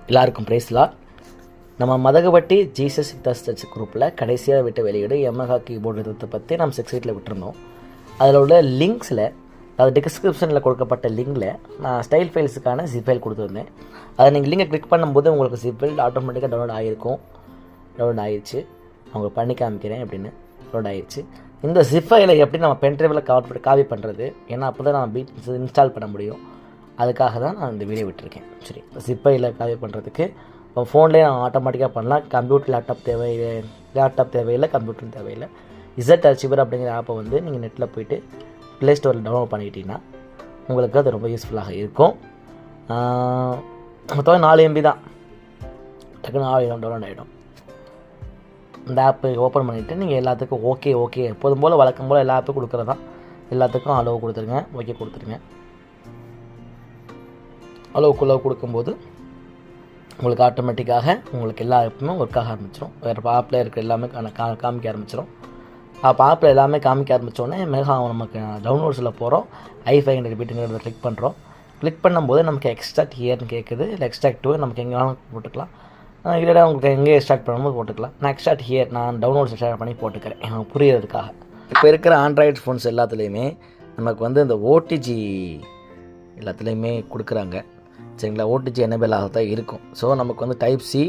எல்லாருக்கும் பிரைஸ்லாம். நம்ம Mathagupatti Jesus search குரூப்பில் கடைசியாக விட்ட வெளியீடு யமஹா கீபோர்டு நிறுவனத்தை பற்றி நம்ம செக்ஸைட்டில் விட்டுருந்தோம். அதில் உள்ள லிங்க்ஸில், அது டிஸ்கிரிப்ஷனில் கொடுக்கப்பட்ட லிங்கில் நான் ஸ்டைல் ஃபைல்ஸுக்கான ஜிப் ஃபைல் கொடுத்துருந்தேன். அதை நீங்கள் லிங்கை கிளிக் பண்ணும்போது உங்களுக்கு ஜிப் ஃபைல் ஆட்டோமேட்டிக்காக டவுன்லோட் ஆகிருக்கும். டவுன்லோட் ஆகிடுச்சு. உங்களுக்கு பண்ணி காமிக்கிறேன் அப்படின்னு. டவுன்லோட் ஆகிடுச்சு. இந்த ஜிப் ஃபைலை எப்படி நம்ம பென்ட்ரைவில் காப்பி பண்ணுறது, ஏன்னா அப்போ தான் நம்ம பீட் இன்ஸ்டால் பண்ண முடியும். அதுக்காக தான் நான் இந்த வீடியோ விட்டுருக்கேன். சரி, ஜிப் ஃபைலை காப்பி பண்ணுறதுக்கு இப்போ ஃபோன்லேயே நான் ஆட்டோமேட்டிக்காக பண்ணலாம். கம்ப்யூட்டர் லேப்டாப் தேவையில்லை, கம்ப்யூட்டரும் தேவையில்லை. இசட் அச்சீவர் அப்படிங்கிற ஆப்பை வந்து நீங்கள் நெட்டில் போய்ட்டு ப்ளே ஸ்டோரில் டவுன்லோட் பண்ணிக்கிட்டிங்கன்னா உங்களுக்கு அது ரொம்ப யூஸ்ஃபுல்லாக இருக்கும். மொத்தம் 4 MB தான், டக்குன்னு டவுன்லோட் ஆகிடும். இந்த ஆப்பு ஓப்பன் பண்ணிவிட்டு நீங்கள் எல்லாத்துக்கும் ஓகே எப்போதும் போல் வழக்கம் போல் எல்லா ஆப்பும் கொடுக்குறது தான். எல்லாத்துக்கும் அளவு கொடுத்துருங்க, ஓகே கொடுத்துருங்க. அளவுக்குள்ளே கொடுக்கும்போது உங்களுக்கு ஆட்டோமேட்டிக்காக உங்களுக்கு எல்லா ஆப்புமே ஒர்க் ஆக ஆரம்பிச்சிடும். வேறு ஆப்பில் இருக்கிற எல்லாமே காமிக்க ஆரம்பிச்சிடும். அப்போ ஆப்பில் எல்லாமே காமிக்க ஆரம்பித்தோடனே நமக்கு டவுன்லோட்ஸில் போகிறோம். i500 பிட்டுங்கிறத கிளிக் பண்ணுறோம். கிளிக் பண்ணும்போது நமக்கு எக்ஸ்ட்ராக்ட் ஹியர்னு கேட்குது. இல்லை எக்ஸ்ட்ராக்ட் டூ நமக்கு எங்கே வேணாலும் போட்டுக்கலாம். இல்லை உங்களுக்கு எங்கே எக்ஸ்ட்ராக்ட் பண்ணும்போது போட்டுக்கலாம். நான் எக்ஸ்ட்ராக்ட் ஹியர் நான் டவுன்லோட்ஸ் எக்ஸ்ட்ராக்ட் பண்ணி போட்டுக்கிறேன் எனக்கு புரிகிறதுக்காக. இப்போ இருக்கிற ஆண்ட்ராய்டு ஃபோன்ஸ் எல்லாத்துலேயுமே நமக்கு வந்து இந்த ஓடிஜி எல்லாத்துலேயுமே கொடுக்குறாங்க. சரிங்களா, ஓடிஜி எனேபிள் ஆக தான் இருக்கும். ஸோ நமக்கு வந்து டைப் சி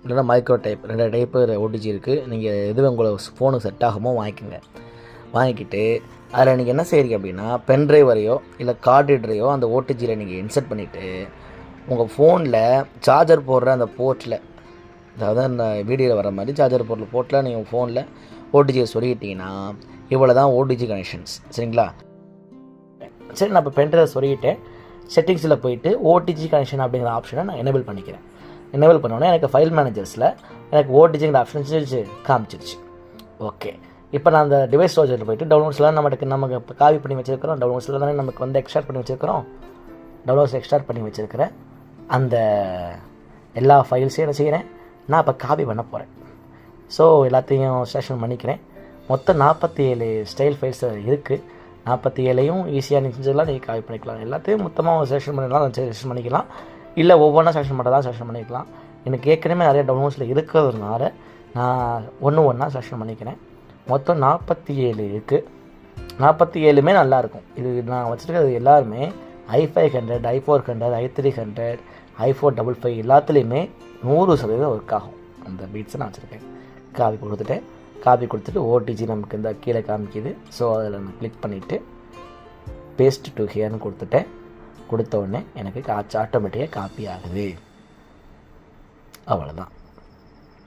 இல்லைனா மைக்ரோ டைப் 2 டைப்பு ஓடிஜி இருக்குது. நீங்கள் எது உங்களுக்கு ஃபோனுக்கு செட் ஆகுமோ வாங்கிக்கோங்க. வாங்கிக்கிட்டு அதில் நீங்கள் என்ன செய்கிறீங்க அப்படின்னா, பென்ட்ரைவரையோ இல்லை கார்டு ரீடரையோ அந்த ஓடிஜியில் நீங்கள் இன்சர்ட் பண்ணிவிட்டு உங்கள் ஃபோனில் சார்ஜர் போடுற அந்த போர்ட்டில், அதாவது அந்த வீடியோவில் வர மாதிரி சார்ஜர் போடுற போர்ட்டில் நீங்கள் ஃபோனில் ஓடிஜியை சொருகிட்டிங்கன்னா இவ்வளோ தான் ஓடிஜி கனெக்ஷன்ஸ். சரிங்களா, சரி நான் இப்போ பென்ட்ரைவை சொருகிட்டேன். செட்டிங்ஸில் போயிட்டு ஓடிஜி கனெக்ஷன் அப்படிங்கிற ஆப்ஷனை நான் எனேபிள் பண்ணிக்கிறேன். எனேபிள் பண்ணோன்னே எனக்கு ஃபைல் மேனேஜர்ஸில் எனக்கு ஓடிஜிங்கிற ஆப்ஷன் காமிச்சிருச்சு. ஓகே, இப்போ நான் அந்த டிவைஸ் ஸ்டோரேஜில் போய்ட்டு டவுன்லோட்ஸ்லாம் நமக்கு காப்பி பண்ணி வச்சுருக்கிறோம். டவுன்லோட்ஸில் தானே நமக்கு வந்து எக்ஸ்ட்ராக்ட் பண்ணி வச்சுருக்கிறோம். டவுன்லோட்ஸ் எக்ஸ்ட்ராக்ட் பண்ணி வச்சுருக்கிறேன் அந்த எல்லா ஃபைல்ஸையும் என்ன செய்கிறேன், நான் இப்போ காப்பி பண்ண போகிறேன். ஸோ எல்லாத்தையும் ஸ்டேஷன் பண்ணிக்கிறேன். மொத்தம் 47 ஸ்டைல் ஃபைல்ஸ் இருக்குது. 47ஐயும் ஈஸியாக செஞ்சதெல்லாம் நீங்கள் காப்பி பண்ணிக்கலாம். எல்லாத்தையும் மொத்தமாக செலெக்ஷன் பண்ணிக்கலாம், செலெக்ஷன் பண்ணிக்கலாம். இல்லை ஒவ்வொன்றா செலெக்ஷன் பண்ணுறதா செலெக்ஷன் பண்ணிக்கலாம். எனக்கு ஏற்கனவே நிறைய டவுன்லோட்ஸில் இருக்கிறதுனால நான் ஒன்றா செலெக்ஷன் பண்ணிக்கிறேன். மொத்தம் 47 இருக்குது. 47மே நல்லாயிருக்கும். இது நான் வச்சுருக்கிறது எல்லாருமே i500, i400, i300, i455 எல்லாத்துலேயுமே 100% ஒர்க் ஆகும். அந்த பீட்ஸை நான் வச்சுருக்கேன். காப்பி கொடுத்துட்டு ஓடிஜி நமக்கு இந்த கீழே காமிக்குது. ஸோ அதில் நான் கிளிக் பண்ணிவிட்டு பேஸ்ட் டு ஹியர்னு கொடுத்த உடனே எனக்கு ஆட்டோமேட்டிக்காக காப்பி ஆகுது. அவ்வளோதான்.